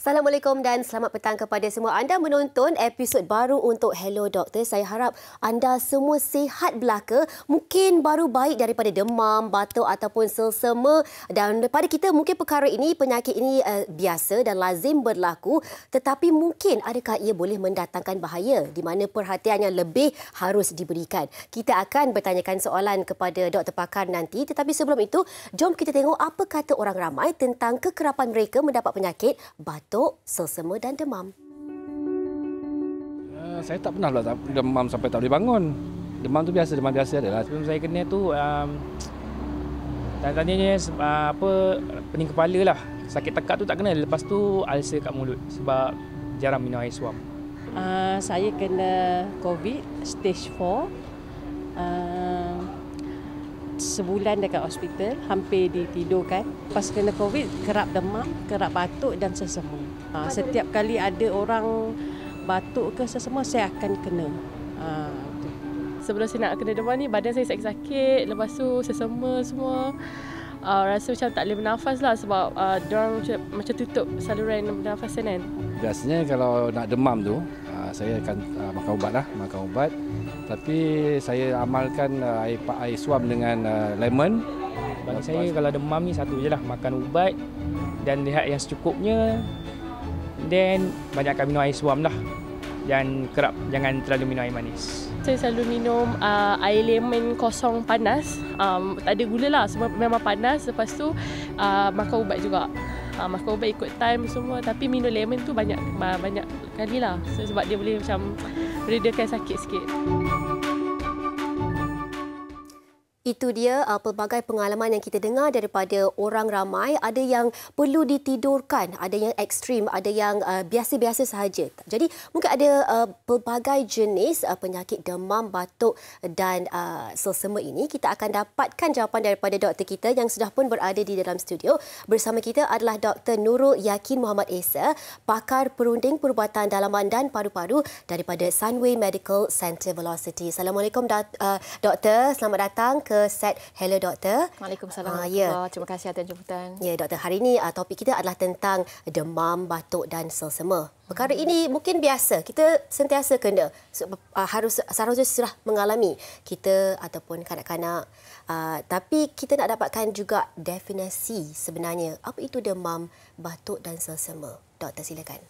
Assalamualaikum dan selamat petang kepada semua anda menonton episod baru untuk Hello Doktor. Saya harap anda semua sihat belaka. Mungkin baru baik daripada demam, batuk ataupun selsema. Dan daripada kita mungkin perkara ini, penyakit ini biasa dan lazim berlaku. Tetapi mungkin adakah ia boleh mendatangkan bahaya di mana perhatian yang lebih harus diberikan. Kita akan bertanyakan soalan kepada doktor pakar nanti. Tetapi sebelum itu, jom kita tengok apa kata orang ramai tentang kekerapan mereka mendapat penyakit batuk, selsema dan demam. Saya tak pernah demam sampai tak boleh bangun. Demam tu biasa, demam biasa adalah. Sebelum saya kena tu, tanya-tanyanya pening kepala lah. Sakit tekak tu tak kena. Lepas tu ulcer kat mulut sebab jarang minum air suam. Saya kena COVID stage 4. Sebulan dekat hospital, hampir ditidurkan. Pas kena COVID, kerap demam, kerap batuk dan selsema. Setiap kali ada orang batuk ke selsema, saya akan kena. Sebelum saya nak kena demam ni, badan saya sakit-sakit. Lepas tu selsema semua. Rasa macam tak boleh bernafas lah sebab diorang macam tutup saluran pernafasan kan. Biasanya kalau nak demam tu, saya akan makan ubat. Tapi saya amalkan air suam dengan lemon. Bagi saya kalau demam ni satu je lah, makan ubat dan lihat yang secukupnya. Dan banyakkan minum air suam lah. Dan kerap jangan terlalu minum air manis. Saya selalu minum air lemon kosong panas. Tak ada gula lah, semua memang panas. Lepas tu makan ubat juga. Makan ubat ikut time semua. Tapi minum lemon tu banyak kali lah. Sebab dia boleh macam meredakan sakit sikit. Itu dia pelbagai pengalaman yang kita dengar daripada orang ramai. Ada yang perlu ditidurkan, ada yang ekstrim, ada yang biasa-biasa sahaja. Jadi mungkin ada pelbagai jenis penyakit demam, batuk dan selsema ini. Kita akan dapatkan jawapan daripada doktor kita yang sudah pun berada di dalam studio. Bersama kita adalah Dr. Nurul Yakin Muhammad Esa, pakar perunding perubatan dalaman dan paru-paru daripada Sunway Medical Centre Velocity. Assalamualaikum doktor, selamat datang ke set Hello Doktor. Waalaikumsalam. Terima kasih atas jemputan. Ya doktor, hari ini topik kita adalah tentang demam, batuk dan selsema. Perkara ini mungkin biasa, kita sentiasa kena, seharusnya sudah mengalami kita ataupun kanak-kanak. Tapi kita nak dapatkan juga definisi sebenarnya apa itu demam, batuk dan selsema. Doktor, silakan.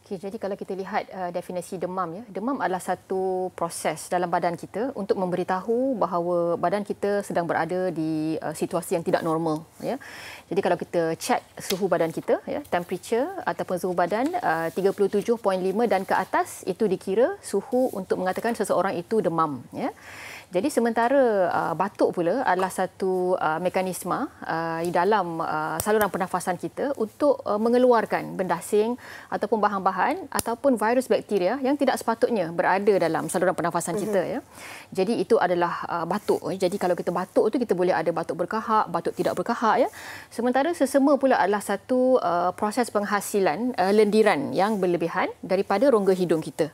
Okay, jadi kalau kita lihat definisi demam, demam adalah satu proses dalam badan kita untuk memberitahu bahawa badan kita sedang berada di situasi yang tidak normal. Jadi kalau kita cek suhu badan kita, temperature ataupun suhu badan 37.5 dan ke atas, itu dikira suhu untuk mengatakan seseorang itu demam. Jadi sementara batuk pula adalah satu mekanisme di dalam saluran pernafasan kita untuk mengeluarkan benda asing ataupun bahan-bahan ataupun virus bakteria yang tidak sepatutnya berada dalam saluran pernafasan kita. Jadi itu adalah batuk. Jadi kalau kita batuk tu kita boleh ada batuk berkahak, batuk tidak berkahak. Sementara selsema pula adalah satu proses penghasilan lendiran yang berlebihan daripada rongga hidung kita.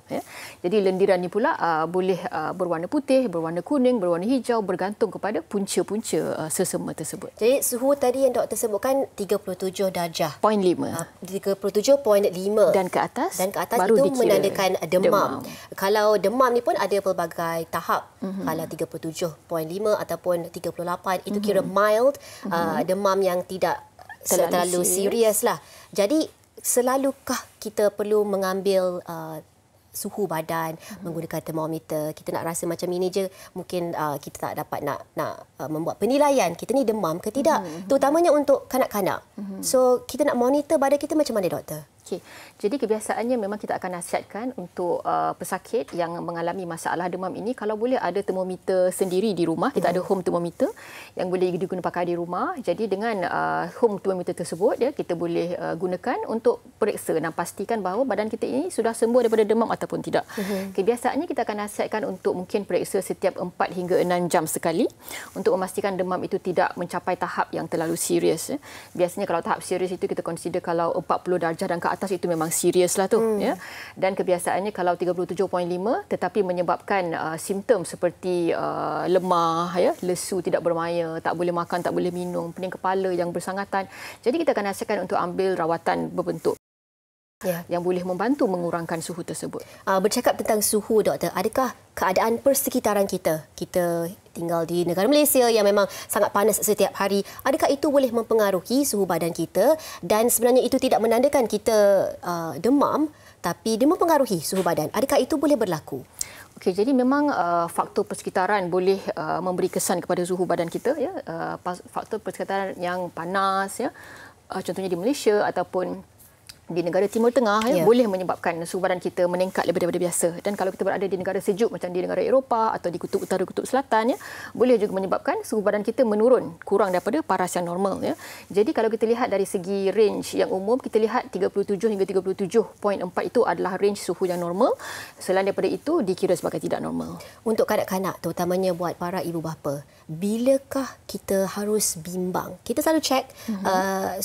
Jadi lendiran ni pula boleh berwarna putih, berwarna kuning, berwarna hijau bergantung kepada punca-punca selsema tersebut. Jadi suhu tadi yang doktor sebutkan 37 darjah. 0.5. 37.5 dan ke atas baru itu menandakan demam. Kalau demam ni pun ada pelbagai tahap. Kalau 37.5 ataupun 38 itu kira mild, demam yang tidak terlalu serius lah. Jadi selalukah kita perlu mengambil suhu badan menggunakan termometer? Kita nak rasa macam ini je, mungkin kita tak dapat nak membuat penilaian kita ni demam ke tidak, terutamanya untuk kanak-kanak. So kita nak monitor badan kita macam mana doktor? Okay. Jadi kebiasaannya memang kita akan nasihatkan untuk pesakit yang mengalami masalah demam ini, kalau boleh ada termometer sendiri di rumah. Kita ada home thermometer yang boleh digunakan pakai di rumah. Jadi dengan home thermometer tersebut, kita boleh gunakan untuk periksa dan pastikan bahawa badan kita ini sudah sembuh daripada demam ataupun tidak. Kebiasaannya kita akan nasihatkan untuk mungkin periksa setiap 4 hingga 6 jam sekali untuk memastikan demam itu tidak mencapai tahap yang terlalu serius. Biasanya kalau tahap serius itu kita consider kalau 40 darjah dan ke atas itu memang serius lah tu. Dan kebiasaannya kalau 37.5 tetapi menyebabkan simptom seperti lemah, lesu, tidak bermaya, tak boleh makan, tak boleh minum, pening kepala yang bersangatan. Jadi kita akan nasihatkan untuk ambil rawatan berbentuk yang boleh membantu mengurangkan suhu tersebut. Bercakap tentang suhu, doktor, adakah keadaan persekitaran kita tinggal di negara Malaysia yang memang sangat panas setiap hari, adakah itu boleh mempengaruhi suhu badan kita, dan sebenarnya itu tidak menandakan kita demam, tapi dia mempengaruhi suhu badan? Adakah itu boleh berlaku? Okey, jadi memang faktor persekitaran boleh memberi kesan kepada suhu badan kita, ya. Faktor persekitaran yang panas, ya. Contohnya di Malaysia ataupun di negara Timur Tengah, ya, boleh menyebabkan suhu badan kita meningkat lebih daripada biasa. Dan kalau kita berada di negara sejuk macam di negara Eropah atau di kutub utara, kutub selatan, ya, boleh juga menyebabkan suhu badan kita menurun kurang daripada paras yang normal, ya. Jadi kalau kita lihat dari segi range yang umum, kita lihat 37 hingga 37.4 itu adalah range suhu yang normal. Selain daripada itu dikira sebagai tidak normal. Untuk kanak-kanak, terutamanya buat para ibu bapa, bilakah kita harus bimbang? Kita selalu cek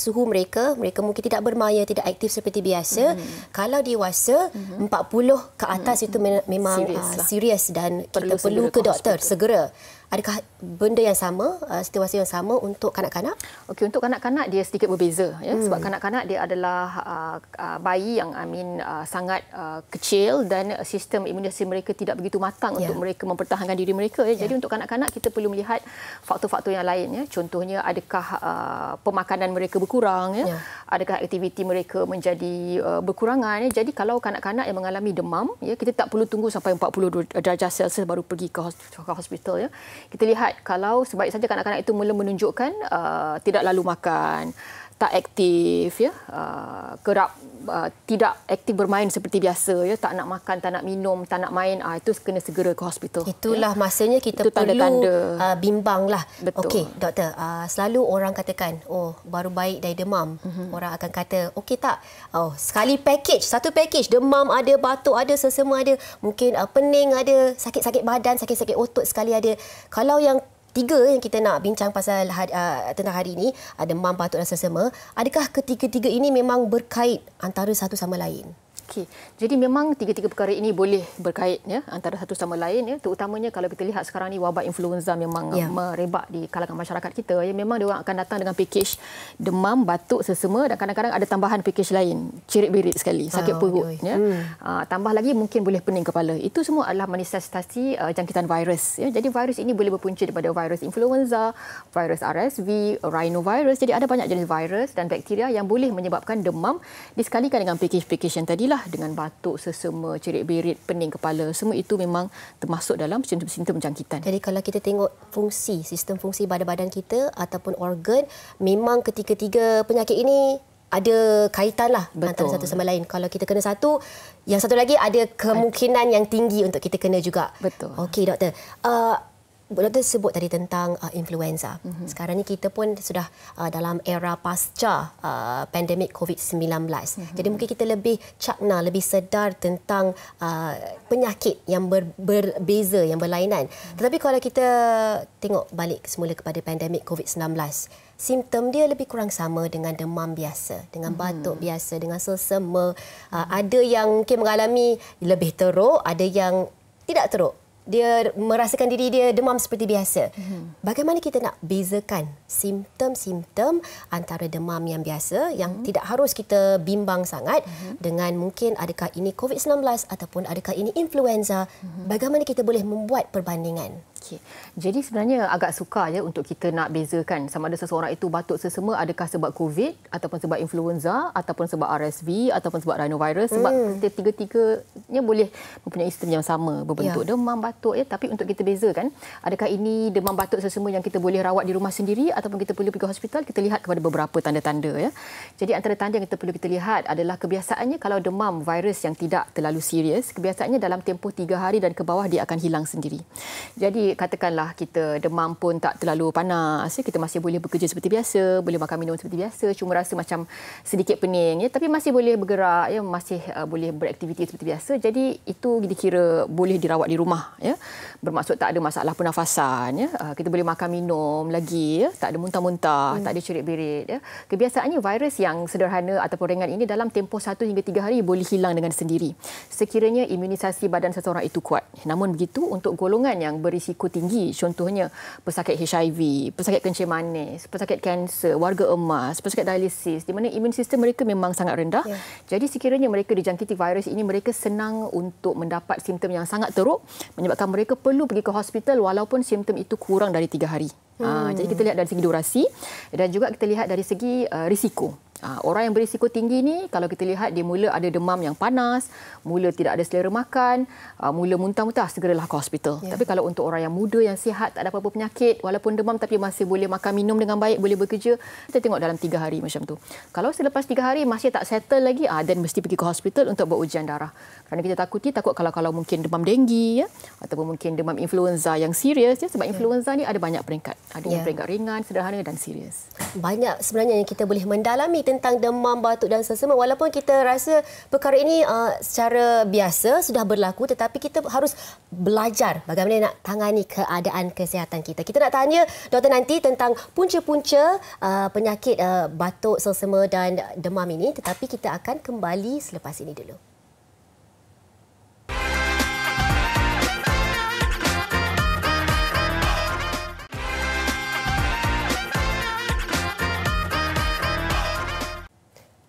suhu mereka mungkin tidak bermaya, tidak aktif seperti biasa. Kalau dewasa 40 ke atas itu memang serius dan kita perlu ke doktor segera. Adakah benda yang sama, situasi yang sama untuk kanak-kanak? Okey, untuk kanak-kanak dia sedikit berbeza, ya. Sebab kanak-kanak dia adalah bayi yang sangat kecil dan sistem imunisasi mereka tidak begitu matang untuk mereka mempertahankan diri mereka, ya. Jadi untuk kanak-kanak kita perlu melihat faktor-faktor yang lain, ya. Contohnya adakah pemakanan mereka berkurang, ya. Adakah aktiviti mereka menjadi berkurangan, ya. Jadi kalau kanak-kanak yang mengalami demam, ya, kita tak perlu tunggu sampai 40 darjah Celsius baru pergi ke hospital, ya. Kita lihat kalau sebaik saja kanak-kanak itu mula menunjukkan tidak lalu makan, tak aktif, ya, kerap tidak aktif bermain seperti biasa, ya, tak nak makan, tak nak minum, tak nak main, itu kena segera ke hospital. Itulah masanya kita itu perlu tanda-tanda. Bimbanglah. Betul. Okey, doktor, selalu orang katakan, baru baik dari demam. Orang akan kata, okey tak? Sekali satu package, demam ada, batuk ada, sesama ada, mungkin pening ada, sakit-sakit badan, sakit-sakit otot sekali ada. Kalau yang 3 yang kita nak bincang pasal tentang hari ini, demam, batuk dan sesama, adakah ketiga-tiga ini memang berkait antara satu sama lain? Okey. Jadi memang tiga-tiga perkara ini boleh berkait, ya, antara satu sama lain, ya. Terutamanya kalau kita lihat sekarang ni wabak influenza memang merebak di kalangan masyarakat kita, ya. Memang dia orang akan datang dengan pakej demam, batuk, sesama, dan kadang-kadang ada tambahan pakej lain, cirit-birit sekali, sakit perut, ya. Tambah lagi mungkin boleh pening kepala. Itu semua adalah manifestasi jangkitan virus, ya. Jadi virus ini boleh berpunca daripada virus influenza, virus RSV, rhinovirus. Jadi ada banyak jenis virus dan bakteria yang boleh menyebabkan demam disekalikan dengan pakej-pakej yang tadilah, dengan batuk, sesama, cirit-birit, pening kepala. Semua itu memang termasuk dalam simptom jangkitan. Jadi kalau kita tengok sistem fungsi badan kita ataupun organ, memang ketiga-tiga penyakit ini ada kaitanlah antara satu sama lain. Kalau kita kena satu, yang satu lagi ada kemungkinan yang tinggi untuk kita kena juga. Betul. Okey, doktor. Doktor sebut tadi tentang influenza. Sekarang ni kita pun sudah dalam era pasca pandemik COVID-19. Jadi mungkin kita lebih cakna, lebih sedar tentang penyakit yang berbeza, yang berlainan. Tetapi kalau kita tengok balik semula kepada pandemik COVID-19, simptom dia lebih kurang sama dengan demam biasa, dengan batuk biasa, dengan sesama. Ada yang mungkin mengalami lebih teruk, ada yang tidak teruk. Dia merasakan diri dia demam seperti biasa. Bagaimana kita nak bezakan simptom-simptom antara demam yang biasa, yang tidak harus kita bimbang sangat, dengan mungkin adakah ini COVID-19 ataupun adakah ini influenza? Bagaimana kita boleh membuat perbandingan? Okey. Jadi sebenarnya agak sukar, ya, untuk kita nak bezakan sama ada seseorang itu batuk sesama adakah sebab COVID ataupun sebab influenza ataupun sebab RSV ataupun sebab rhinovirus, sebab tiga-tiganya boleh mempunyai sistem yang sama, berbentuk demam, batuk, ya. Tapi untuk kita bezakan adakah ini demam batuk sesama yang kita boleh rawat di rumah sendiri ataupun kita perlu pergi ke hospital, kita lihat kepada beberapa tanda-tanda, ya. Jadi antara tanda yang kita perlu kita lihat adalah kebiasaannya kalau demam virus yang tidak terlalu serius, kebiasaannya dalam tempoh 3 hari dan ke bawah dia akan hilang sendiri. Jadi katakanlah kita demam pun tak terlalu panas, ya, kita masih boleh bekerja seperti biasa, boleh makan minum seperti biasa, cuma rasa macam sedikit pening, ya, tapi masih boleh bergerak, ya, masih boleh beraktiviti seperti biasa. Jadi itu dikira boleh dirawat di rumah, ya. bermaksud tak ada masalah pernafasan, ya. Kita boleh makan minum lagi, ya. Tak ada muntah-muntah, tak ada cerit-berit, ya. Kebiasaannya virus yang sederhana ataupun ringan ini dalam tempoh 1 hingga 3 hari boleh hilang dengan sendiri sekiranya imunisasi badan seseorang itu kuat. Namun begitu, untuk golongan yang berisiko tinggi, contohnya pesakit HIV, pesakit kencing manis, pesakit kanser, warga emas, pesakit dialisis, di mana imun sistem mereka memang sangat rendah. Jadi sekiranya mereka dijangkiti virus ini, mereka senang untuk mendapat simptom yang sangat teruk menyebabkan mereka perlu pergi ke hospital walaupun simptom itu kurang dari 3 hari. Jadi kita lihat dari segi durasi dan juga kita lihat dari segi risiko. Orang yang berisiko tinggi ni, kalau kita lihat dia mula ada demam yang panas, mula tidak ada selera makan, mula muntah-muntah, segeralah ke hospital. Tapi kalau untuk orang yang muda, yang sihat, tak ada apa-apa penyakit, walaupun demam tapi masih boleh makan minum dengan baik, boleh bekerja, kita tengok dalam 3 hari macam tu. Kalau selepas 3 hari masih tak settle lagi, dan mesti pergi ke hospital untuk buat ujian darah. Kerana kita takut kalau mungkin demam denggi, ya, ataupun mungkin demam influenza yang serius, ya, sebab influenza ni ada banyak peringkat. Ada yang peringkat ringan, sederhana dan serius. Banyak sebenarnya yang kita boleh mendalami tentang demam, batuk dan selsema. Walaupun kita rasa perkara ini secara biasa sudah berlaku, tetapi kita harus belajar bagaimana nak tangani keadaan kesihatan kita. Kita nak tanya Doktor nanti tentang punca-punca penyakit batuk, selsema dan demam ini, tetapi kita akan kembali selepas ini dulu.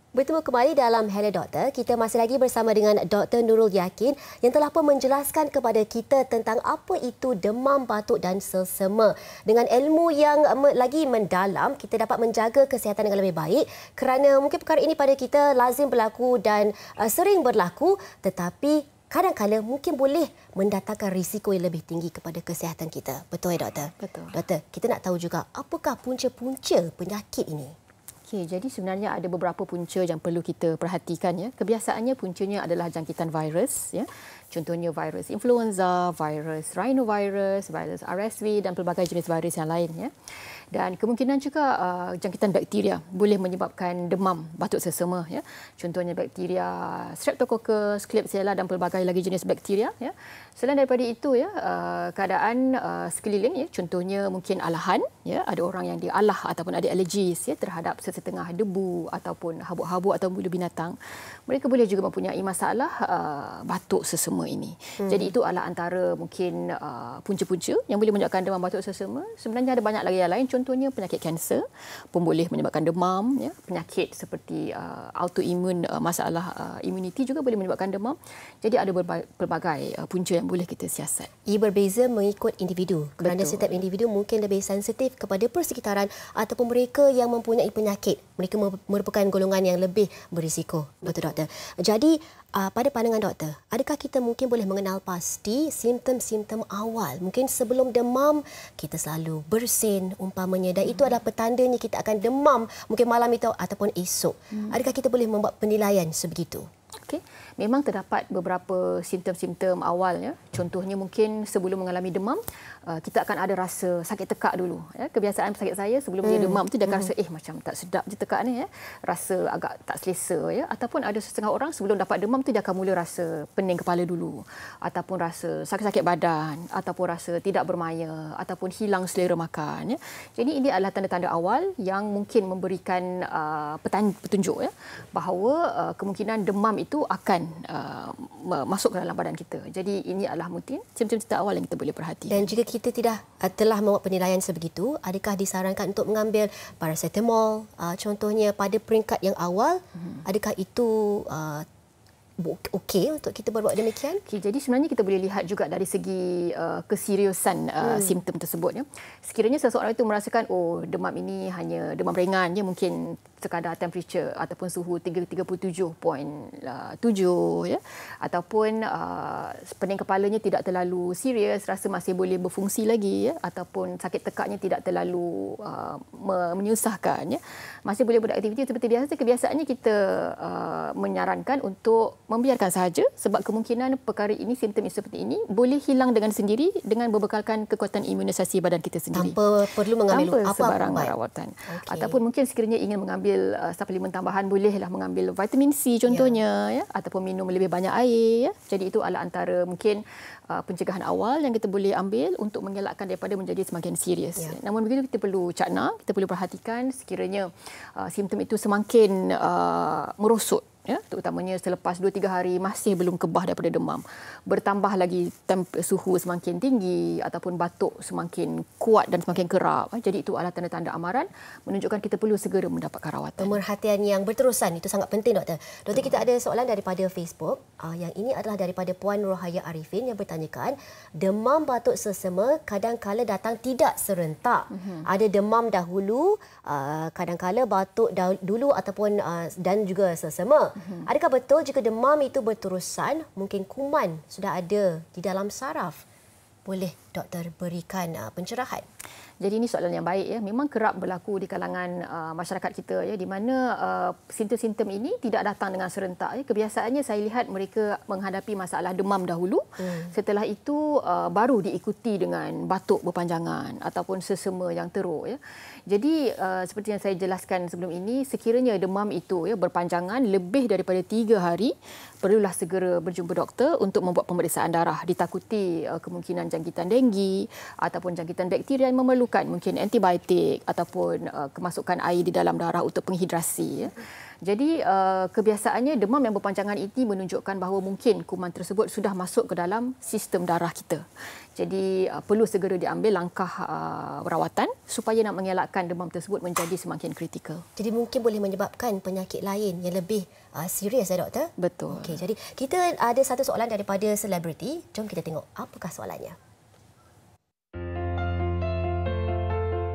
Bertemu kembali dalam Hello Doktor. Kita masih lagi bersama dengan Dr. Nurul Yakin yang telah pun menjelaskan kepada kita tentang apa itu demam, batuk dan selsema. Dengan ilmu yang lagi mendalam, kita dapat menjaga kesihatan dengan lebih baik kerana mungkin perkara ini pada kita lazim berlaku dan sering berlaku, tetapi kadang-kadang mungkin boleh mendatangkan risiko yang lebih tinggi kepada kesihatan kita. Betul ya, Doktor? Betul. Doktor, kita nak tahu juga apakah punca-punca penyakit ini? Okey, jadi sebenarnya ada beberapa punca yang perlu kita perhatikan, ya. Kebiasaannya puncanya adalah jangkitan virus, ya. Contohnya virus influenza, virus rhinovirus, virus RSV dan pelbagai jenis virus yang lain, ya. Dan kemungkinan juga jangkitan bakteria boleh menyebabkan demam, batuk selsema, ya. Contohnya bakteria Streptococcus, Klebsiella dan pelbagai lagi jenis bakteria, ya. Selain daripada itu, ya, keadaan sekeliling, ya, contohnya mungkin alahan, ya, ada orang yang dia alah ataupun ada alergis, ya, terhadap sesetengah debu ataupun habuk-habuk atau bulu binatang. Mereka boleh juga mempunyai masalah batuk selsema ini. Jadi itu adalah antara mungkin punca-punca yang boleh menyebabkan demam, batuk selsema. Sebenarnya ada banyak lagi yang lain. Contohnya penyakit kanser pun boleh menyebabkan demam, ya. Penyakit seperti autoimun, masalah imuniti juga boleh menyebabkan demam. Jadi ada pelbagai punca yang boleh kita siasat. Ia berbeza mengikut individu. Kerana Betul. setiap individu mungkin lebih sensitif kepada persekitaran ataupun mereka yang mempunyai penyakit. Mereka merupakan golongan yang lebih berisiko. Betul, Doktor. Jadi, pada pandangan Doktor, adakah kita mungkin boleh mengenal pasti simptom-simptom awal? Mungkin sebelum demam, kita selalu bersin umpamanya. Dan itu adalah petandanya kita akan demam mungkin malam itu ataupun esok. Adakah kita boleh membuat penilaian sebegitu? Okey, memang terdapat beberapa simptom-simptom awalnya. Contohnya mungkin sebelum mengalami demam, kita akan ada rasa sakit tekak dulu. Ya. Kebiasaan pesakit saya sebelum dia demam tu dia akan rasa macam tak sedap je tekak ni, ya. Rasa agak tak selesa, ya. Ataupun ada setengah orang sebelum dapat demam tu dia akan mula rasa pening kepala dulu, ataupun rasa sakit-sakit badan, ataupun rasa tidak bermaya, ataupun hilang selera makan, ya. Jadi ini adalah tanda-tanda awal yang mungkin memberikan petunjuk, ya, bahawa kemungkinan demam itu akan masuk ke dalam badan kita. Jadi ini adalah mungkin simptom-simptom awal yang kita boleh perhati. Dan jika kita telah membuat penilaian sebegitu, adakah disarankan untuk mengambil paracetamol contohnya pada peringkat yang awal? Adakah itu okey untuk kita berbuat demikian? Okay, jadi sebenarnya kita boleh lihat juga dari segi keseriusan simptom tersebut, ya. Sekiranya seseorang itu merasakan demam ini hanya demam ringan, ya, mungkin sekadar temperature ataupun suhu 37.7, ya, ataupun pening kepalanya tidak terlalu serius, rasa masih boleh berfungsi lagi, ya, ataupun sakit tekaknya tidak terlalu menyusahkan, ya, masih boleh beraktiviti seperti biasa. Kebiasaannya kita menyarankan untuk membiarkan sahaja sebab kemungkinan perkara ini, simptom seperti ini boleh hilang dengan sendiri dengan berbekalkan kekuatan imunisasi badan kita sendiri. Tanpa perlu mengambil tanpa sebarang rawatan. Ataupun mungkin sekiranya ingin mengambil suplemen tambahan, bolehlah mengambil vitamin C contohnya, ya, ataupun minum lebih banyak air. Ya. Jadi itu adalah antara mungkin pencegahan awal yang kita boleh ambil untuk mengelakkan daripada menjadi semakin serius. Ya. Namun begitu kita perlu cakna, kita perlu perhatikan sekiranya simptom itu semakin merosot. Ya, terutamanya selepas 2-3 hari masih belum kebah daripada demam. Bertambah lagi suhu semakin tinggi ataupun batuk semakin kuat dan semakin kerap. Jadi itu adalah tanda-tanda amaran menunjukkan kita perlu segera mendapatkan rawatan. Pemerhatian yang berterusan itu sangat penting, Doktor. Doktor, kita ada soalan daripada Facebook. Yang ini adalah daripada Puan Rohaya Arifin yang bertanyakan, demam batuk sesama kadang-kala datang tidak serentak. Ada demam dahulu, kadang-kala batuk dulu ataupun dan juga sesama. Adakah betul jika demam itu berterusan, mungkin kuman sudah ada di dalam saraf? Boleh doktor berikan pencerahan? Jadi ini soalan yang baik, ya. Memang kerap berlaku di kalangan masyarakat kita, ya, di mana simptom-simptom ini tidak datang dengan serentak. Ya. Kebiasaannya saya lihat mereka menghadapi masalah demam dahulu. Setelah itu baru diikuti dengan batuk berpanjangan ataupun sesama yang teruk. Ya. Jadi seperti yang saya jelaskan sebelum ini, sekiranya demam itu, ya, berpanjangan lebih daripada 3 hari, perlulah segera berjumpa doktor untuk membuat pemeriksaan darah. Ditakuti kemungkinan jangkitan denggi ataupun jangkitan bakteria yang memerlukan mungkin antibiotik ataupun kemasukan air di dalam darah untuk penghidrasi. Ya. Jadi kebiasaannya demam yang berpanjangan ini menunjukkan bahawa mungkin kuman tersebut sudah masuk ke dalam sistem darah kita. Jadi perlu segera diambil langkah rawatan supaya nak mengelakkan demam tersebut menjadi semakin kritikal. Jadi mungkin boleh menyebabkan penyakit lain yang lebih serius, ya doktor? Betul. Okey, jadi kita ada satu soalan daripada selebriti. Jom kita tengok apakah soalannya.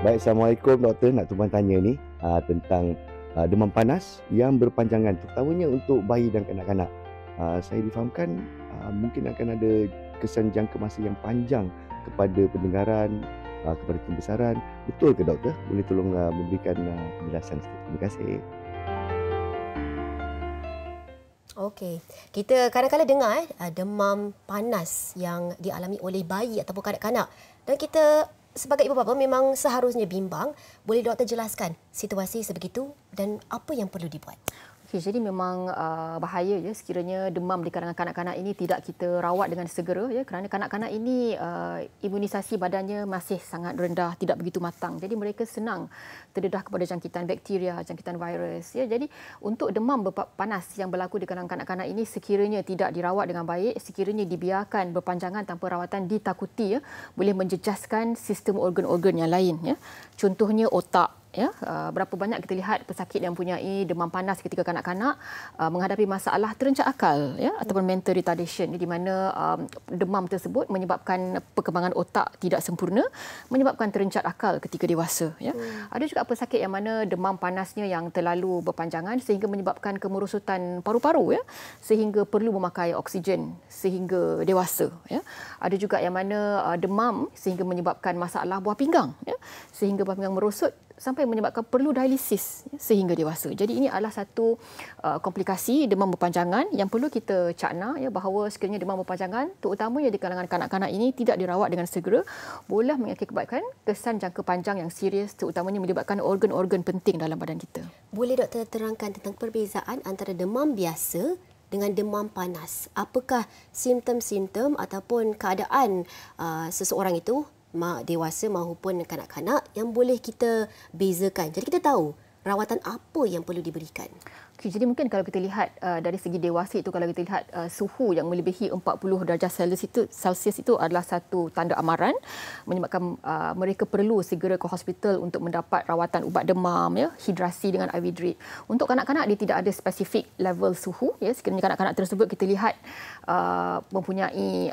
Baik, Assalamualaikum doktor. Nak tumpang tanya ni tentang demam panas yang berpanjangan, terutamanya untuk bayi dan kanak-kanak. Saya difahamkan mungkin akan ada kesan jangka masa yang panjang kepada pendengaran, kepada pembesaran. Betul ke doktor? Boleh tolong memberikan penjelasan sikit. Terima kasih. Okey, kita kadang-kadang dengar demam panas yang dialami oleh bayi ataupun kanak-kanak. Dan kita sebagai ibu bapa memang seharusnya bimbang. Boleh doktor jelaskan situasi sebegitu dan apa yang perlu dibuat? Okey, jadi memang bahaya, ya, sekiranya demam di kalangan kanak-kanak ini tidak kita rawat dengan segera, ya, kerana kanak-kanak ini imunisasi badannya masih sangat rendah, tidak begitu matang. Jadi mereka senang terdedah kepada jangkitan bakteria, jangkitan virus. Ya. Jadi untuk demam panas yang berlaku di kalangan kanak-kanak ini sekiranya tidak dirawat dengan baik, sekiranya dibiarkan berpanjangan tanpa rawatan, ditakuti, ya, boleh menjejaskan sistem organ-organ yang lain. Ya. Contohnya otak. Ya, berapa banyak kita lihat pesakit yang mempunyai demam panas ketika kanak-kanak menghadapi masalah terencak akal, ya, ataupun mental retardation, di mana demam tersebut menyebabkan perkembangan otak tidak sempurna, menyebabkan terencak akal ketika dewasa. Ya. Ada juga pesakit yang mana demam panasnya yang terlalu berpanjangan sehingga menyebabkan kemerosotan paru-paru, ya, sehingga perlu memakai oksigen sehingga dewasa. Ya. Ada juga yang mana demam sehingga menyebabkan masalah buah pinggang, ya, sehingga buah pinggang merosot sampai menyebabkan perlu dialisis, ya, sehingga dewasa. Jadi ini adalah satu komplikasi demam berpanjangan yang perlu kita cakna, ya, bahawa sekiranya demam berpanjangan terutamanya di kalangan kanak-kanak ini tidak dirawat dengan segera boleh mengakibatkan kesan jangka panjang yang serius, terutamanya menyebabkan organ-organ penting dalam badan kita. Boleh doktor terangkan tentang perbezaan antara demam biasa dengan demam panas? Apakah simptom-simptom ataupun keadaan seseorang itu, dewasa maupun kanak-kanak, yang boleh kita bezakan? Jadi kita tahu rawatan apa yang perlu diberikan. Okay, jadi mungkin kalau kita lihat dari segi dewasa itu, kalau kita lihat suhu yang melebihi 40 darjah Celsius itu adalah satu tanda amaran menyebabkan mereka perlu segera ke hospital untuk mendapat rawatan ubat demam, ya, hidrasi dengan IV drip. Untuk kanak-kanak dia tidak ada spesifik level suhu, ya. Sekiranya kanak-kanak tersebut kita lihat mempunyai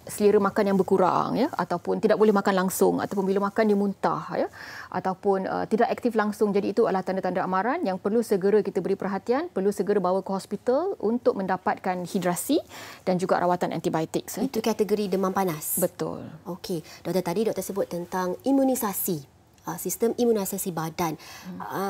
selera makan yang berkurang, ya, ataupun tidak boleh makan langsung, ataupun bila makan dia muntah, ya, ataupun tidak aktif langsung. Jadi itu adalah tanda-tanda amaran yang perlu segera kita beri perhatian, perlu segera bawa ke hospital untuk mendapatkan hidrasi dan juga rawatan antibiotik. Itu kategori demam panas? Betul. Okey, doktor, tadi doktor sebut tentang imunisasi, sistem imunisasi badan.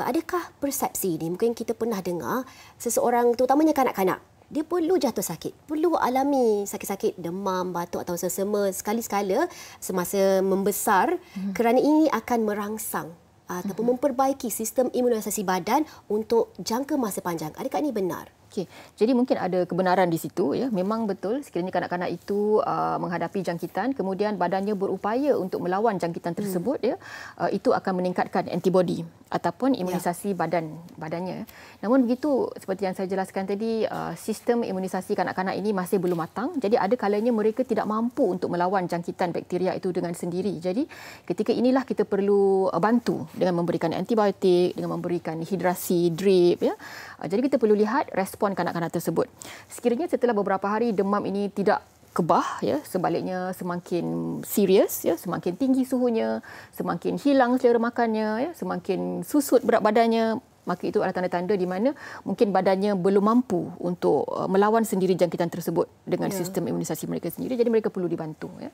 Adakah persepsi ini, mungkin kita pernah dengar seseorang, terutamanya kanak-kanak, dia perlu jatuh sakit, perlu alami sakit-sakit demam, batuk atau sesama sekali-sekala semasa membesar kerana ini akan merangsang ataupun memperbaiki sistem imunisasi badan untuk jangka masa panjang. Adakah ini benar? Okey, jadi mungkin ada kebenaran di situ, ya. Memang betul sekiranya kanak-kanak itu menghadapi jangkitan, kemudian badannya berupaya untuk melawan jangkitan tersebut, ya, itu akan meningkatkan antibodi ataupun imunisasi badannya. Namun begitu, seperti yang saya jelaskan tadi, sistem imunisasi kanak-kanak ini masih belum matang. Jadi ada kalanya mereka tidak mampu untuk melawan jangkitan bakteria itu dengan sendiri. Jadi ketika inilah kita perlu bantu dengan memberikan antibiotik, dengan memberikan hidrasi, drip, ya. Jadi kita perlu lihat respon kanak-kanak tersebut. Sekiranya setelah beberapa hari demam ini tidak kebah, ya, sebaliknya semakin serius, ya, semakin tinggi suhunya, semakin hilang selera makannya, ya, semakin susut berat badannya, maka itu adalah tanda-tanda di mana mungkin badannya belum mampu untuk melawan sendiri jangkitan tersebut dengan sistem imunisasi mereka sendiri. Jadi mereka perlu dibantu. Ya.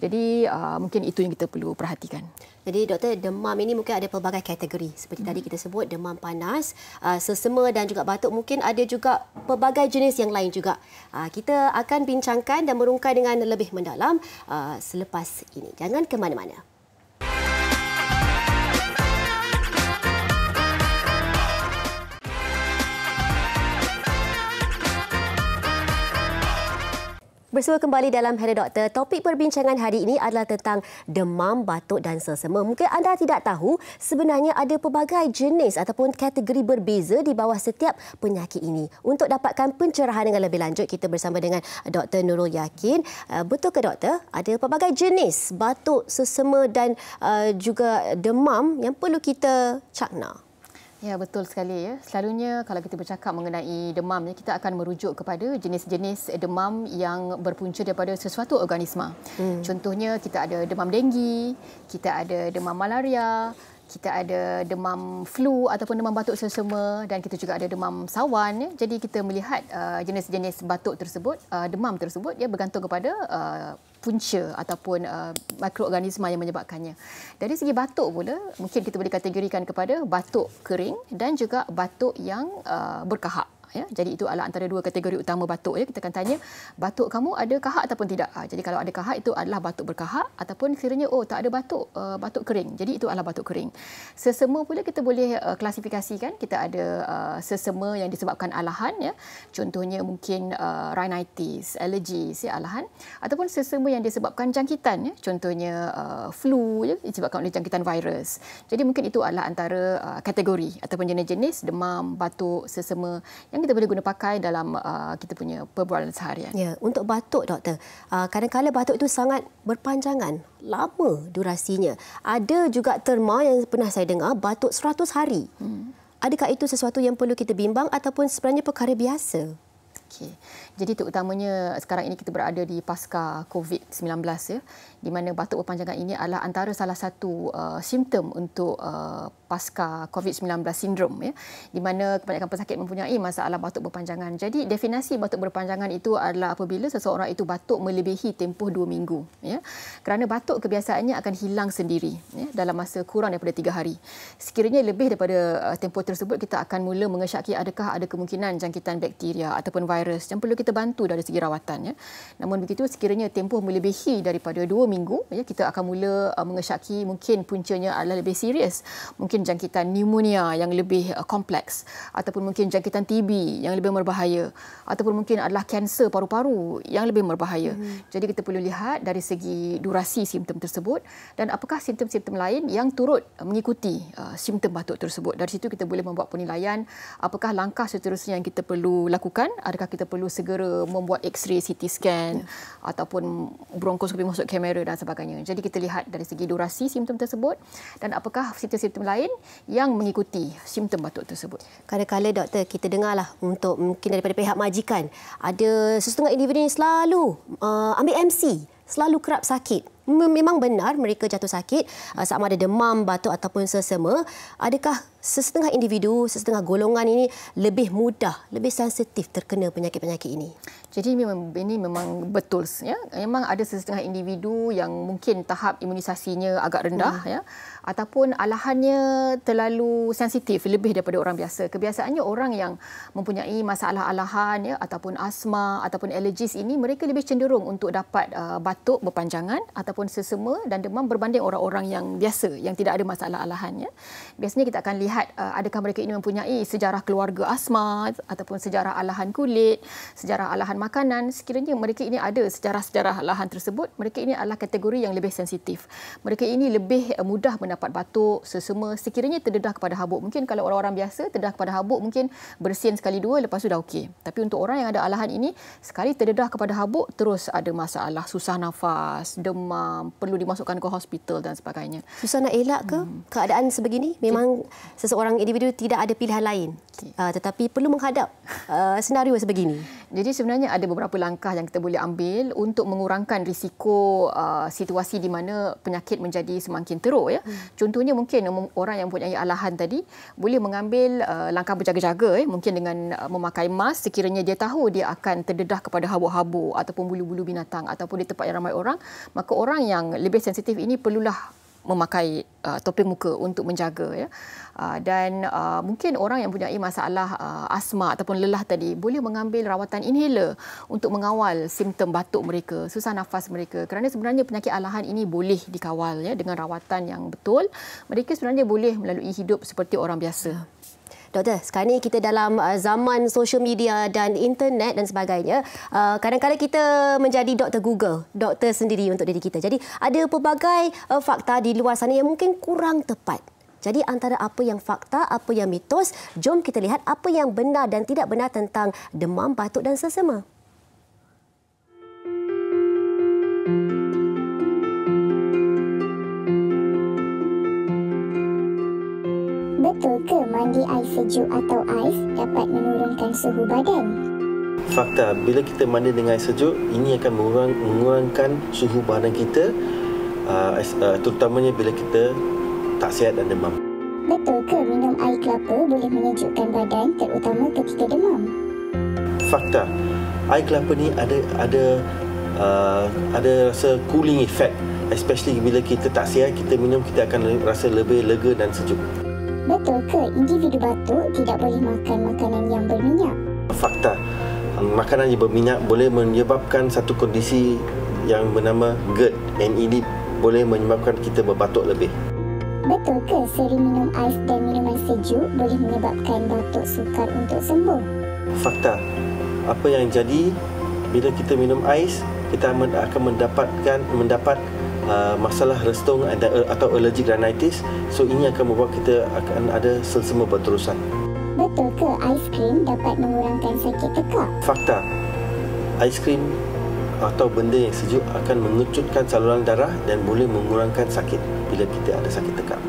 Jadi mungkin itu yang kita perlu perhatikan. Jadi doktor, demam ini mungkin ada pelbagai kategori. Seperti tadi kita sebut demam panas, sesema dan juga batuk. Mungkin ada juga pelbagai jenis yang lain juga. Kita akan bincangkan dan merungkai dengan lebih mendalam selepas ini. Jangan ke mana-mana. Bersua kembali dalam Hello Doktor. Topik perbincangan hari ini adalah tentang demam, batuk dan sesema. Mungkin anda tidak tahu sebenarnya ada pelbagai jenis ataupun kategori berbeza di bawah setiap penyakit ini. Untuk dapatkan pencerahan dengan lebih lanjut, kita bersama dengan Dr. Nurul Yakin. Betul ke doktor? Ada pelbagai jenis batuk, sesema dan juga demam yang perlu kita cakna. Ya, betul sekali, ya. Selalunya kalau kita bercakap mengenai demam, kita akan merujuk kepada jenis-jenis demam yang berpunca daripada sesuatu organisma. Contohnya kita ada demam denggi, kita ada demam malaria, kita ada demam flu ataupun demam batuk sesema dan kita juga ada demam sawan. Ya. Jadi kita melihat jenis-jenis batuk tersebut, demam tersebut, ya, bergantung kepada punca ataupun mikroorganisma yang menyebabkannya. Dari segi batuk pula, mungkin kita boleh kategorikan kepada batuk kering dan juga batuk yang berkahak. Ya, jadi itu adalah antara dua kategori utama batuk. Ya. Kita akan tanya, batuk kamu ada kahak ataupun tidak? Jadi kalau ada kahak, itu adalah batuk berkahak, ataupun kiranya tak ada batuk, batuk kering. Jadi itu adalah batuk kering. Sesema pula kita boleh klasifikasikan. Kita ada sesema yang disebabkan alahan. Ya. Contohnya mungkin rhinitis, allergies, ya, alahan. Ataupun sesema yang disebabkan jangkitan. Ya. Contohnya flu, ya, disebabkan oleh jangkitan virus. Jadi mungkin itu adalah antara kategori ataupun jenis-jenis demam, batuk, sesema yang kita boleh guna pakai dalam kita punya perbualan seharian. Ya, untuk batuk, doktor, kadang-kadang batuk itu sangat berpanjangan, lama durasinya. Ada juga terma yang pernah saya dengar, batuk 100 hari. Adakah itu sesuatu yang perlu kita bimbang ataupun sebenarnya perkara biasa? Okey. Jadi terutamanya sekarang ini kita berada di pasca COVID-19, ya, di mana batuk berpanjangan ini adalah antara salah satu simptom untuk pasca COVID-19 sindrom, ya, di mana kebanyakan pesakit mempunyai masalah batuk berpanjangan. Jadi definisi batuk berpanjangan itu adalah apabila seseorang itu batuk melebihi tempoh 2 minggu, ya. Kerana batuk kebiasaannya akan hilang sendiri, ya, dalam masa kurang daripada 3 hari. Sekiranya lebih daripada tempoh tersebut, kita akan mula mengesyaki adakah ada kemungkinan jangkitan bakteria ataupun virus yang perlu kita bantu dari segi rawatan. Ya. Namun begitu, sekiranya tempoh melebihi daripada 2 minggu, ya, kita akan mula mengesyaki mungkin puncanya adalah lebih serius. Mungkin jangkitan pneumonia yang lebih kompleks, ataupun mungkin jangkitan TB yang lebih berbahaya, ataupun mungkin adalah kanser paru-paru yang lebih berbahaya. Jadi kita perlu lihat dari segi durasi simptom tersebut dan apakah simptom-simptom lain yang turut mengikuti simptom batuk tersebut. Dari situ kita boleh membuat penilaian apakah langkah seterusnya yang kita perlu lakukan. Adakah kita perlu segera membuat X-ray, CT scan, ataupun bronkoskopi masuk kamera dan sebagainya. Jadi kita lihat dari segi durasi simptom tersebut dan apakah simptom-simptom lain yang mengikuti simptom batuk tersebut. Kadang-kadang doktor, kita dengarlah untuk mungkin daripada pihak majikan, ada sesetengah individu yang selalu ambil MC, selalu kerap sakit. Memang benar mereka jatuh sakit sama ada demam, batuk ataupun sesema. Adakah sesetengah individu, sesetengah golongan ini lebih mudah, lebih sensitif terkena penyakit-penyakit ini? Jadi ini memang betul ya. Memang ada setengah individu yang mungkin tahap imunisasinya agak rendah ya, ataupun alahannya terlalu sensitif lebih daripada orang biasa. Kebiasaannya orang yang mempunyai masalah alahan ya, ataupun asma ataupun alergis ini, mereka lebih cenderung untuk dapat batuk berpanjangan ataupun sesama dan demam berbanding orang-orang yang biasa yang tidak ada masalah alahan ya. Biasanya kita akan lihat adakah mereka ini mempunyai sejarah keluarga asma ataupun sejarah alahan kulit, sejarah alahan makanan. Sekiranya mereka ini ada sejarah-sejarah alahan tersebut, mereka ini adalah kategori yang lebih sensitif. Mereka ini lebih mudah mendapat batuk, sesama sekiranya terdedah kepada habuk. Mungkin kalau orang-orang biasa terdedah kepada habuk mungkin bersin sekali dua lepas tu dah okey. Tapi untuk orang yang ada alahan ini, sekali terdedah kepada habuk terus ada masalah, susah nafas, demam, perlu dimasukkan ke hospital dan sebagainya. Susah nak elak ke keadaan sebegini? Memang seseorang individu tidak ada pilihan lain. Tetapi perlu menghadap senario sebegini. Jadi sebenarnya ada beberapa langkah yang kita boleh ambil untuk mengurangkan risiko situasi di mana penyakit menjadi semakin teruk ya. Contohnya mungkin orang yang mempunyai alahan tadi boleh mengambil langkah berjaga-jaga mungkin dengan memakai mask sekiranya dia tahu dia akan terdedah kepada habuk-habuk ataupun bulu-bulu binatang ataupun di tempat yang ramai orang, maka orang yang lebih sensitif ini perlulah memakai topeng muka untuk menjaga ya. Dan mungkin orang yang mempunyai masalah asma ataupun lelah tadi boleh mengambil rawatan inhaler untuk mengawal simptom batuk mereka, susah nafas mereka, kerana sebenarnya penyakit alahan ini boleh dikawal ya dengan rawatan yang betul. Mereka sebenarnya boleh melalui hidup seperti orang biasa. Doktor, sekarang ni kita dalam zaman social media dan internet dan sebagainya. Kadang-kadang kita menjadi doktor Google, doktor sendiri untuk diri kita. Jadi ada pelbagai fakta di luar sana yang mungkin kurang tepat. Jadi antara apa yang fakta, apa yang mitos, jom kita lihat apa yang benar dan tidak benar tentang demam, batuk dan sesama. Betul ke mandi air sejuk atau ais dapat menurunkan suhu badan? Fakta, bila kita mandi dengan air sejuk, ini akan mengurangkan suhu badan kita, terutamanya bila kita tak sihat dan demam. Betul ke minum air kelapa boleh menyejukkan badan terutama ketika demam? Fakta, air kelapa ni ada rasa cooling effect, especially bila kita tak sihat, kita minum kita akan rasa lebih lega dan sejuk. Betul ke individu batuk tidak boleh makan makanan yang berminyak? Fakta, makanan yang berminyak boleh menyebabkan satu kondisi yang bernama GERD, dan ini boleh menyebabkan kita berbatuk lebih. Betul ke sering minum ais dan minuman sejuk boleh menyebabkan batuk sukar untuk sembuh? Fakta, apa yang jadi bila kita minum ais, kita akan mendapat masalah restung atau allergic rhinitis. So ini akan membuat kita akan ada selsema berterusan. Betul ke aiskrim dapat mengurangkan sakit tekak? Fakta, aiskrim atau benda yang sejuk akan mengecutkan saluran darah dan boleh mengurangkan sakit bila kita ada sakit tekak.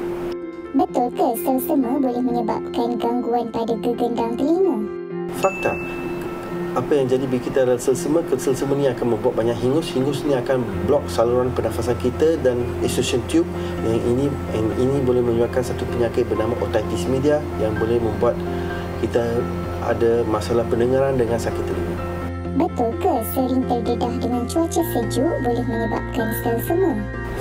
Betul ke selsema boleh menyebabkan gangguan pada gegendang telinga? Fakta, apa yang jadi bila kita ada selsema ni akan membuat banyak hingus. Hingus ni akan blok saluran pernafasan kita dan estrogen tube, yang ini boleh menyebabkan satu penyakit bernama otitis media yang boleh membuat kita ada masalah pendengaran dengan sakit telinga. Betul ke sering terdedah dengan cuaca sejuk boleh menyebabkan selsema?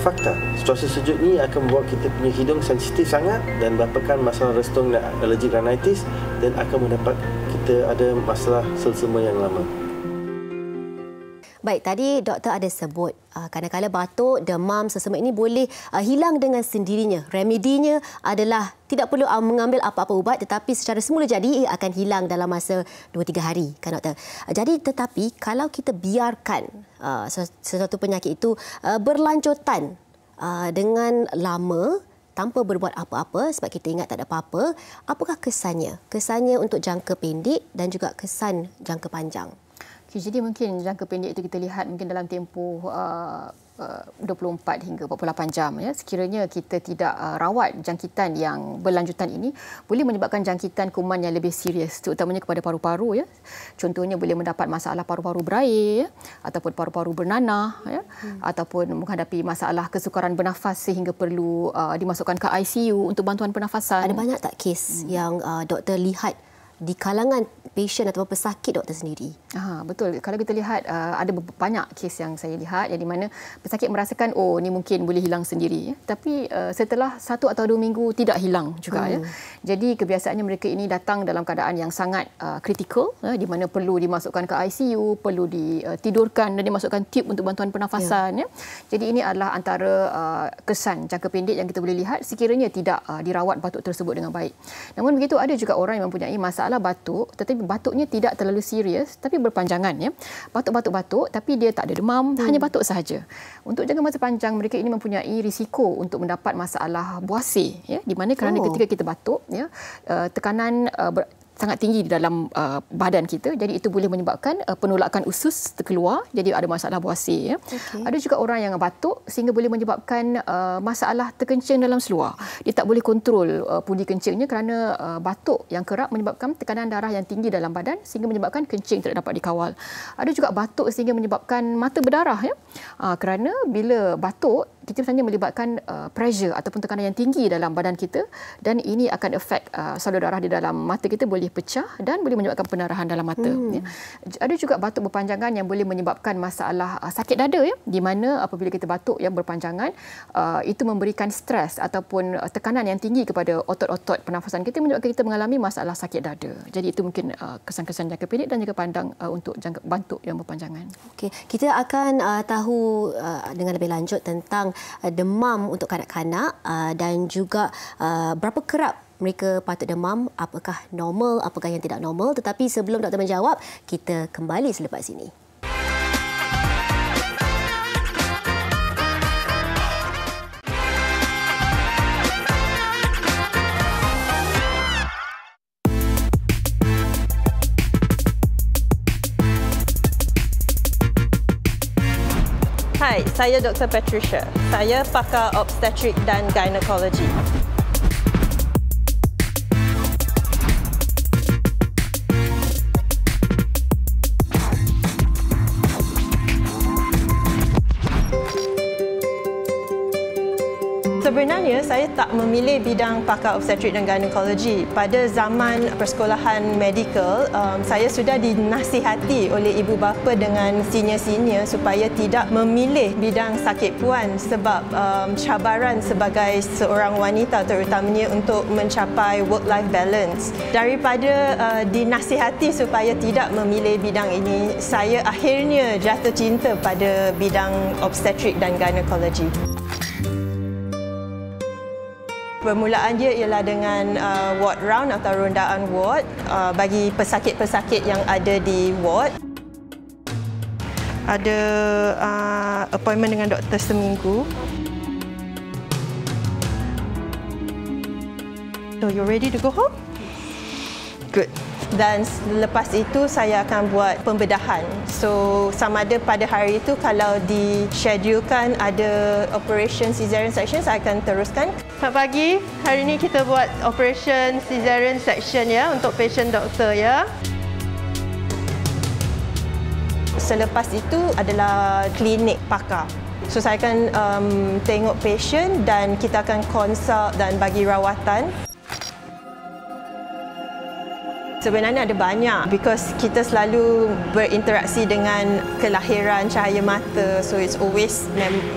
Fakta, cuaca sejuk ni akan membuat kita punya hidung sensitif sangat dan dapatkan masalah restung dan allergic rhinitis, dan akan mendapat kita ada masalah selsema yang lama. Baik, tadi doktor ada sebut kadang-kadang batuk, demam, sesama ini boleh hilang dengan sendirinya. Remedinya adalah tidak perlu mengambil apa-apa ubat, tetapi secara semula jadi ia akan hilang dalam masa 2-3 hari, kan doktor? Jadi tetapi kalau kita biarkan sesuatu penyakit itu berlanjutan dengan lama tanpa berbuat apa-apa sebab kita ingat tak ada apa-apa, apakah kesannya? Kesannya untuk jangka pendek dan juga kesan jangka panjang. Jadi mungkin jangka pendek itu kita lihat mungkin dalam tempoh 24 hingga 48 jam ya. Sekiranya kita tidak rawat jangkitan yang berlanjutan ini, boleh menyebabkan jangkitan kuman yang lebih serius, terutamanya kepada paru-paru ya. Contohnya boleh mendapat masalah paru-paru berair ya, ataupun paru-paru bernanah ya, ataupun menghadapi masalah kesukaran bernafas sehingga perlu dimasukkan ke ICU untuk bantuan pernafasan. Ada banyak tak kes yang doktor lihat di kalangan pasien atau pesakit doktor sendiri? Betul. Kalau kita lihat ada banyak kes yang saya lihat yang di mana pesakit merasakan ni mungkin boleh hilang sendiri, tapi setelah 1 atau 2 minggu tidak hilang juga. Jadi kebiasaannya mereka ini datang dalam keadaan yang sangat kritikal, di mana perlu dimasukkan ke ICU, perlu ditidurkan dan dimasukkan tube untuk bantuan pernafasan. Jadi ini adalah antara kesan jangka pendek yang kita boleh lihat sekiranya tidak dirawat batuk tersebut dengan baik. Namun begitu, ada juga orang yang mempunyai masalah batuk, tetapi batuknya tidak terlalu serius tapi berpanjangan. Batuk-batuk-batuk tapi dia tak ada demam, hanya batuk sahaja. Untuk jangka masa panjang, mereka ini mempunyai risiko untuk mendapat masalah buasir, di mana kerana ketika kita batuk, tekanan sangat tinggi di dalam badan kita, jadi itu boleh menyebabkan penolakan usus terkeluar, jadi ada masalah buasir. Ada juga orang yang batuk sehingga boleh menyebabkan masalah terkencing dalam seluar. Dia tak boleh kontrol pundi kencingnya kerana batuk yang kerap menyebabkan tekanan darah yang tinggi dalam badan sehingga menyebabkan kencing tidak dapat dikawal. Ada juga batuk sehingga menyebabkan mata berdarah, kerana bila batuk kita sebenarnya melibatkan pressure ataupun tekanan yang tinggi dalam badan kita, dan ini akan efek salur darah di dalam mata kita boleh pecah dan boleh menyebabkan pendarahan dalam mata. Ada juga batuk berpanjangan yang boleh menyebabkan masalah sakit dada, di mana apabila kita batuk yang berpanjangan, itu memberikan stres ataupun tekanan yang tinggi kepada otot-otot pernafasan kita, menyebabkan kita mengalami masalah sakit dada. Jadi itu mungkin kesan-kesan jangka pendek dan jangka pandang untuk batuk yang berpanjangan. Okey, kita akan tahu dengan lebih lanjut tentang demam untuk kanak-kanak dan juga berapa kerap mereka patut demam, apakah normal, apakah yang tidak normal. Tetapi sebelum doktor menjawab, kita kembali selepas ini. Hai, saya Dr. Patricia. Saya pakar obstetrik dan gynecology. Sebenarnya saya tak memilih bidang pakar obstetrik dan gynecology. Pada zaman persekolahan medical, saya sudah dinasihati oleh ibu bapa dengan senior-senior supaya tidak memilih bidang sakit puan sebab cabaran sebagai seorang wanita terutamanya untuk mencapai work-life balance. Daripada dinasihati supaya tidak memilih bidang ini, saya akhirnya jatuh cinta pada bidang obstetrik dan gynecology. Permulaan dia ialah dengan ward round atau rondaan ward bagi pesakit-pesakit yang ada di ward. Ada appointment dengan doktor seminggu. So you ready to go home? Good. Dan lepas itu saya akan buat pembedahan. So sama ada pada hari itu kalau dischedulekan ada operation cesarean section, saya akan teruskan. Selamat pagi. Hari ini kita buat operation cesarean section ya untuk patient doktor ya. Selepas itu adalah klinik pakar. So saya akan tengok patient dan kita akan consult dan bagi rawatan. Sebenarnya ada banyak because kita selalu berinteraksi dengan kelahiran cahaya mata, so it's always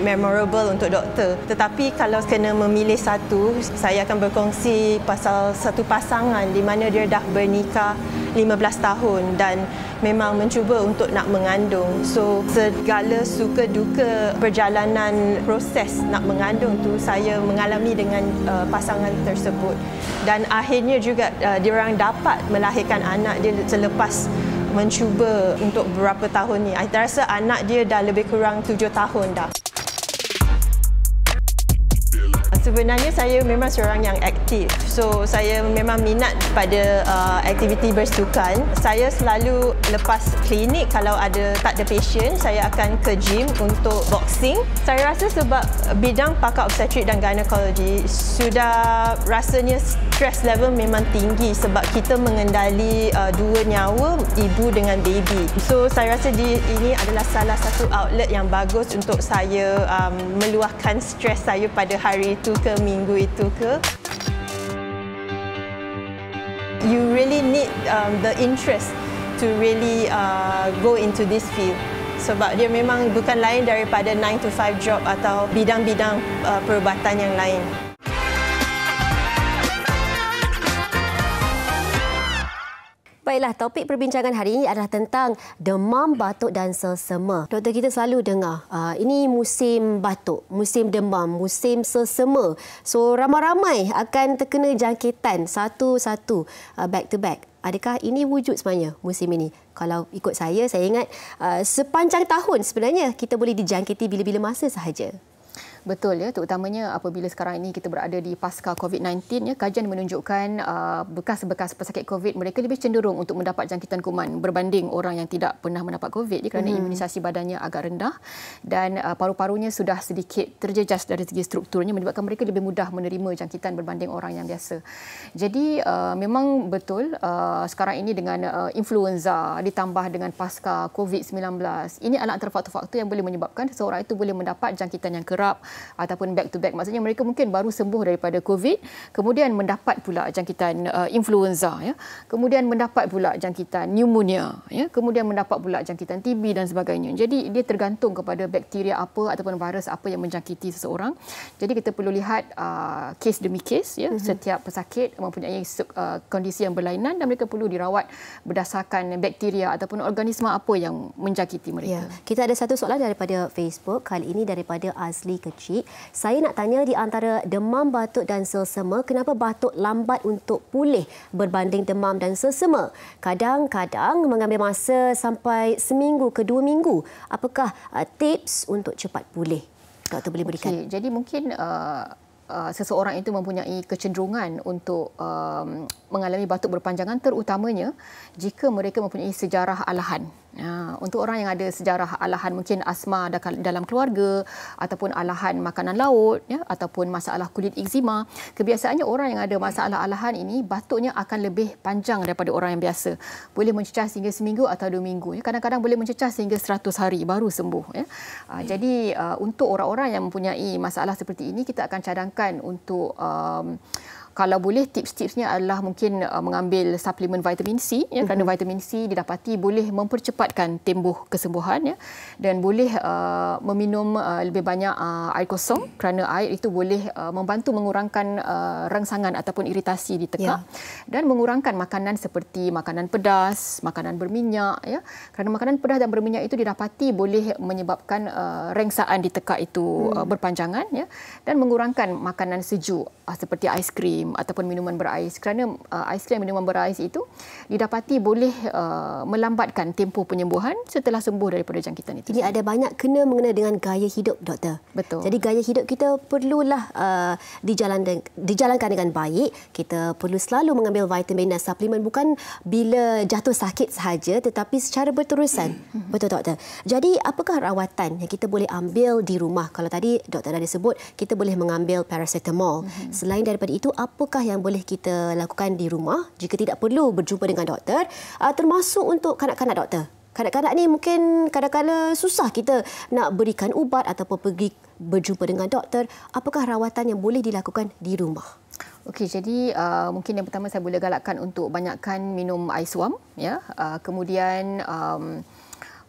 memorable untuk doktor. Tetapi kalau kena memilih satu, saya akan berkongsi pasal satu pasangan di mana dia dah bernikah 15 tahun dan memang mencuba untuk nak mengandung. So segala suka duka perjalanan proses nak mengandung tu saya mengalami dengan pasangan tersebut. Dan akhirnya juga diorang dapat melahirkan anak dia selepas mencuba untuk beberapa tahun ni. Saya rasa anak dia dah lebih kurang 7 tahun dah. Sebenarnya saya memang seorang yang aktif. So saya memang minat pada aktiviti bersukan. Saya selalu lepas klinik kalau tak ada patient, saya akan ke gym untuk boxing. Saya rasa sebab bidang pakar obstetrik dan gynecology sudah rasanya stress level memang tinggi sebab kita mengendali dua nyawa ibu dengan baby. So saya rasa ini adalah salah satu outlet yang bagus untuk saya meluahkan stres saya pada hari itu ke minggu itu ke. You really need the interest to really go into this field. Sebab dia memang bukan lain daripada 9 to 5 job atau bidang-bidang perubatan yang lain. Baiklah, topik perbincangan hari ini adalah tentang demam, batuk dan selsema. Doktor, kita selalu dengar ini musim batuk, musim demam, musim selsema. So, ramai-ramai akan terkena jangkitan satu-satu, back to back. Adakah ini wujud sebenarnya musim ini? Kalau ikut saya ingat sepanjang tahun sebenarnya kita boleh dijangkiti bila-bila masa sahaja. Betul ya, terutamanya apabila sekarang ini kita berada di pasca COVID-19 ya, kajian menunjukkan bekas-bekas pesakit COVID mereka lebih cenderung untuk mendapat jangkitan kuman berbanding orang yang tidak pernah mendapat COVID kerana imunisasi badannya agak rendah dan paru-parunya sudah sedikit terjejas dari segi strukturnya menyebabkan mereka lebih mudah menerima jangkitan berbanding orang yang biasa. Jadi memang betul sekarang ini dengan influenza ditambah dengan pasca COVID-19 ini adalah antara faktor-faktor yang boleh menyebabkan seseorang itu boleh mendapat jangkitan yang kerap ataupun back to back. Maksudnya mereka mungkin baru sembuh daripada COVID, kemudian mendapat pula jangkitan influenza, ya. Kemudian mendapat pula jangkitan pneumonia, ya. Kemudian mendapat pula jangkitan TB dan sebagainya. Jadi dia tergantung kepada bakteria apa ataupun virus apa yang menjangkiti seseorang. Jadi kita perlu lihat kes demi kes, ya. Setiap pesakit mempunyai kondisi yang berlainan dan mereka perlu dirawat berdasarkan bakteria ataupun organisma apa yang menjangkiti mereka. Ya. Kita ada satu soalan daripada Facebook, kali ini daripada Azli Kecil. Saya nak tanya di antara demam, batuk dan selsema, kenapa batuk lambat untuk pulih berbanding demam dan selsema? Kadang-kadang mengambil masa sampai seminggu ke 2 minggu. Apakah tips untuk cepat pulih? Doktor boleh berikan. Okay, jadi mungkin seseorang itu mempunyai kecenderungan untuk mengalami batuk berpanjangan terutamanya jika mereka mempunyai sejarah alahan. Untuk orang yang ada sejarah alahan mungkin asma dalam keluarga ataupun alahan makanan laut, ya, ataupun masalah kulit eksema, kebiasaannya orang yang ada masalah alahan ini batuknya akan lebih panjang daripada orang yang biasa. Boleh mencecah sehingga seminggu atau 2 minggu. Ya. Kadang-kadang boleh mencecah sehingga 100 hari baru sembuh. Ya. Jadi untuk orang-orang yang mempunyai masalah seperti ini kita akan cadangkan untuk kalau boleh tips-tipsnya adalah mungkin mengambil suplemen vitamin C, ya, kerana vitamin C didapati boleh mempercepatkan tembuh kesembuhan, ya, dan boleh meminum lebih banyak air kosong kerana air itu boleh membantu mengurangkan rangsangan ataupun iritasi di tekak, dan mengurangkan makanan seperti makanan pedas, makanan berminyak, ya, kerana makanan pedas dan berminyak itu didapati boleh menyebabkan rengsaan di tekak itu berpanjangan, ya, dan mengurangkan makanan sejuk seperti aiskrim ataupun minuman berais kerana aiskrim dan minuman berais itu didapati boleh melambatkan tempoh penyembuhan setelah sembuh daripada jangkitan itu. Jadi ada banyak kena mengena dengan gaya hidup, doktor. Betul. Jadi gaya hidup kita perlulah dijalankan dengan baik. Kita perlu selalu mengambil vitamin dan suplemen bukan bila jatuh sakit sahaja tetapi secara berterusan. Betul, doktor. Jadi apakah rawatan yang kita boleh ambil di rumah? Kalau tadi doktor dah disebut kita boleh mengambil paracetamol. Selain daripada itu, apakah yang boleh kita lakukan di rumah jika tidak perlu berjumpa dengan doktor, termasuk untuk kanak-kanak, doktor? Kanak-kanak ni mungkin kadang-kadang susah kita nak berikan ubat ataupun pergi berjumpa dengan doktor. Apakah rawatan yang boleh dilakukan di rumah? Okey, jadi mungkin yang pertama saya boleh galakkan untuk banyakkan minum air suam, ya. Kemudian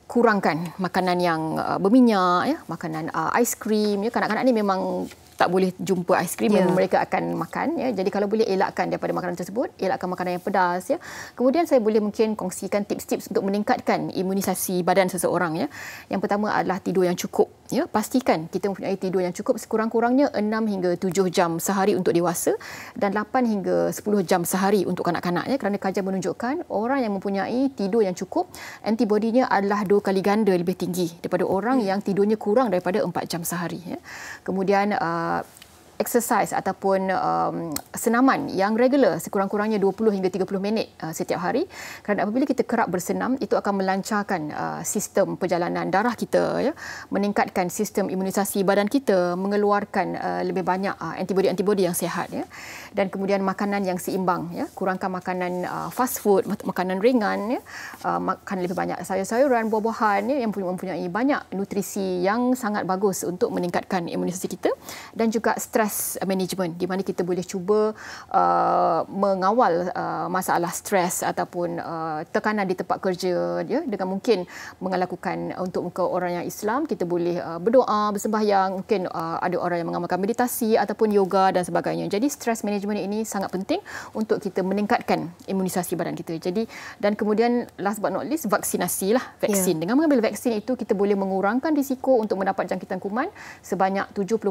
kurangkan makanan yang berminyak, ya, makanan aiskrim, ya. Kanak-kanak ni memang tak boleh jumpa aiskrim, mereka akan makan, ya. Jadi kalau boleh elakkan daripada makanan tersebut, elakkan makanan yang pedas, ya. Kemudian saya boleh mungkin kongsikan tips-tips untuk meningkatkan imunisasi badan seseorang, ya. Yang pertama adalah tidur yang cukup, ya. Pastikan kita mempunyai tidur yang cukup sekurang-kurangnya 6 hingga 7 jam sehari untuk dewasa dan 8 hingga 10 jam sehari untuk kanak-kanak, ya. Kerana kajian menunjukkan orang yang mempunyai tidur yang cukup, antibodinya adalah 2 kali ganda lebih tinggi daripada orang yang tidurnya kurang daripada 4 jam sehari, ya. Kemudian exercise ataupun senaman yang regular sekurang-kurangnya 20 hingga 30 minit setiap hari, kerana apabila kita kerap bersenam itu akan melancarkan sistem perjalanan darah kita, ya, meningkatkan sistem imunisasi badan kita, mengeluarkan lebih banyak antibodi-antibodi yang sihat, ya. Dan kemudian makanan yang seimbang, ya, kurangkan makanan fast food, makanan ringan, ya, makan lebih banyak sayur-sayuran, buah-buahan, ya, yang mempunyai banyak nutrisi yang sangat bagus untuk meningkatkan imunisasi kita, dan juga stres stress management di mana kita boleh cuba mengawal masalah stres ataupun tekanan di tempat kerja ya, dengan mungkin melakukan untuk orang yang Islam kita boleh berdoa, bersembahyang, mungkin ada orang yang mengamalkan meditasi ataupun yoga dan sebagainya. Jadi stress management ini sangat penting untuk kita meningkatkan imunisasi badan kita. Jadi dan kemudian last but not least vaksinasi lah, vaksin. Dengan mengambil vaksin itu kita boleh mengurangkan risiko untuk mendapat jangkitan kuman sebanyak 70%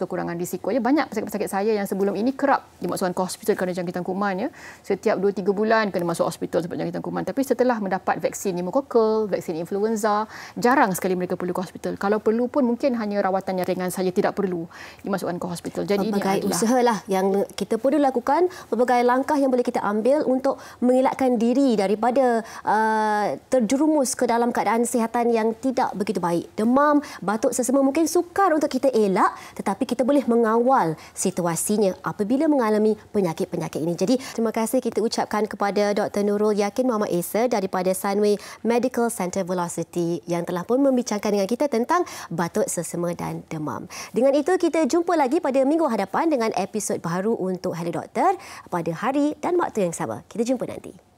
kekurangan risiko. Ya, banyak pesakit-pesakit saya yang sebelum ini kerap dimasukkan ke hospital kerana jangkitan kuman ya. Setiap 2-3 bulan kena masuk hospital sebab jangkitan kuman. Tapi setelah mendapat vaksin pneumokokal, vaksin influenza, jarang sekali mereka perlu ke hospital. Kalau perlu pun mungkin hanya rawatan yang ringan saja, tidak perlu dimasukkan ke hospital. Jadi berbagai usahalah yang kita perlu lakukan, berbagai langkah yang boleh kita ambil untuk mengelakkan diri daripada terjerumus ke dalam keadaan kesihatan yang tidak begitu baik. Demam, batuk sesama mungkin sukar untuk kita elak, tetapi kita boleh mengawal situasinya apabila mengalami penyakit-penyakit ini. Jadi terima kasih kita ucapkan kepada Dr. Nurul Yakin Muhammad Esa daripada Sunway Medical Center Velocity yang telah pun membincangkan dengan kita tentang batuk sesama dan demam. Dengan itu kita jumpa lagi pada minggu hadapan dengan episod baru untuk Hello Doktor pada hari dan waktu yang sama. Kita jumpa nanti.